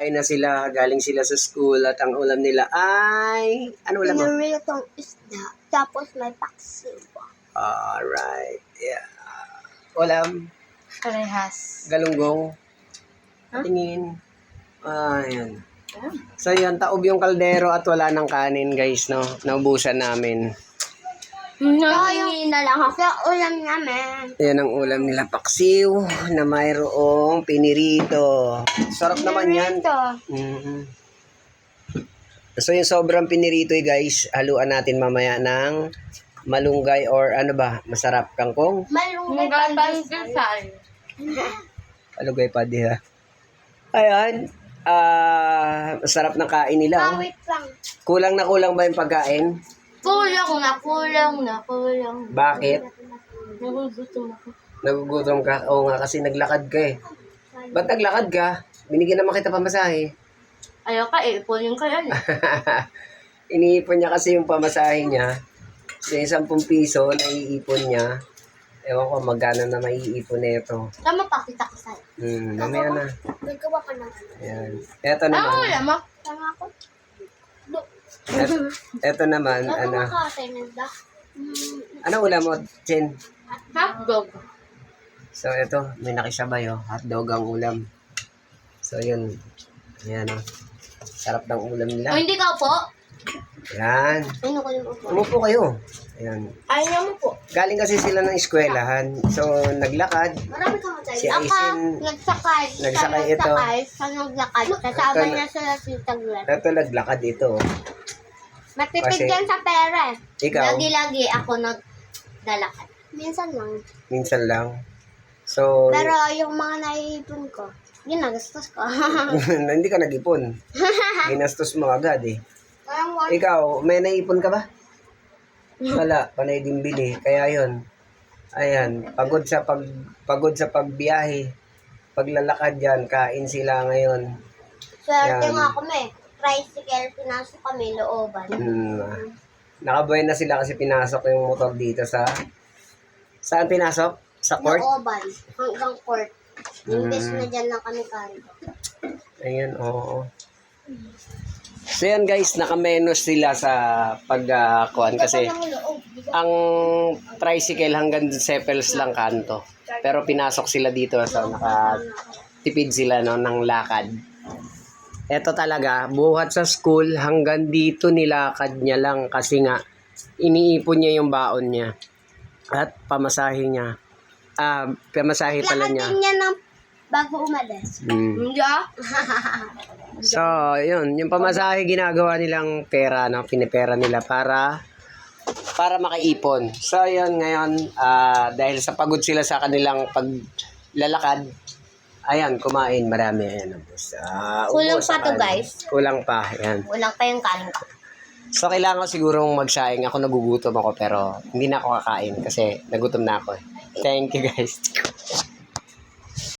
Ay na sila, galing sila sa school at ang ulam nila ay... Ano ulam mo? Pinaritong isda. Tapos may paksiw. Alright. Yeah. Ulam. Parehas. Galunggong. Tingin. Ayan. So yun, taob yung kaldero at wala ng kanin guys, no? Naubusan namin. Yung na lang ako. Sa ulam namin. Yan ang ulam nila, paksiw na mayroong pinirito. Sarap naman yan. Ito. Mhm. So yung sobrang pinirito guys, haluan natin mamaya ng malunggay or ano ba, masarap kangkong? Malunggay Pandesal. Malunggay pa di ha. Ayan. Masarap ng kain nila. Oh. Wait lang. Kulang na kulang ba yung pagkain? Kulang na. Bakit? Nagugutom ako. Nagugutom ka? Oo nga, kasi naglakad ka eh. Ba't naglakad ka? Binigyan naman kita pamasahe. Ayaw ka, ipunin ka yan. Iniipon niya kasi yung pamasahe niya. Sa 10 piso, naiipon niya. Ewan ko magkano na maiipon na ito. Tama pa, kita ko sa'yo. Mamaya na. May gawa ka na. Ayan. Ito naman. Alam mo? Tama ako. Ito naman, ano. Ano ulam mo, Chen? Hotdog. So, ito, may nakisabay, oh. Hotdog ang ulam. So, yun. Ayan, oh. Sarap ng ulam O, nila. hindi ka po? Ayan. Ano ko yung upo? Umupo kayo. Ayan. Ayaw mo po. Galing kasi sila ng eskwelahan. So, naglakad. Marami ka matay. Si Ako, Aisin, nagsakay. nagsakay ito. Sa naglakad. Kasama Ito- niya sila si Taglet. Ito, naglakad ito. Matipid Kasi- yan sa pera. Ikaw, Lagi-lagi ako naglalakad. Minsan lang. minsan lang. So, Pero yung mga naiipon ko, yun nagastos ko. hindi ka nag-ipon. Ginastos mo agad eh. Parang Ikaw, may naipon ka ba? Wala, panay din bili. Kaya yun. Ayan, pagod sa pagbiyahe. Paglalakad yan, kain sila ngayon. swerte Yan. nga kami. Tricycle, pinasok kami looban. Nakabuhay na sila kasi pinasok yung motor dito sa... Saan pinasok? Sa court? Looban. Hanggang court. Imbes na dyan lang kami kanto. Ayan, oo. So yan guys, nakamenos sila sa pagkuhan kasi ang tricycle hanggang Sepels lang kanto. Pero pinasok sila dito so nakatipid sila no, ng lakad. Ito talaga, buhat sa school hanggang dito nilakad niya lang kasi nga iniipon niya yung baon niya at pamasahe niya. Pamasahe pala niya. Lakad din niya ng bago umalis. Hindi ah. So, yun. Yung pamasahe ginagawa nilang pera, no? Pinipera nila para makaipon. So, yun ngayon, dahil sa pagod sila sa kanilang paglalakad, ayan, kumain. Marami. Ayan. Kulang ubos pa ang to, kanin. guys. Kulang pa. Ayan. Walang pa yung kanin ko. So, kailangan ko sigurong magsaing. Ako nagugutom ako, pero hindi na ako kakain kasi nagutom na ako. Thank you, guys.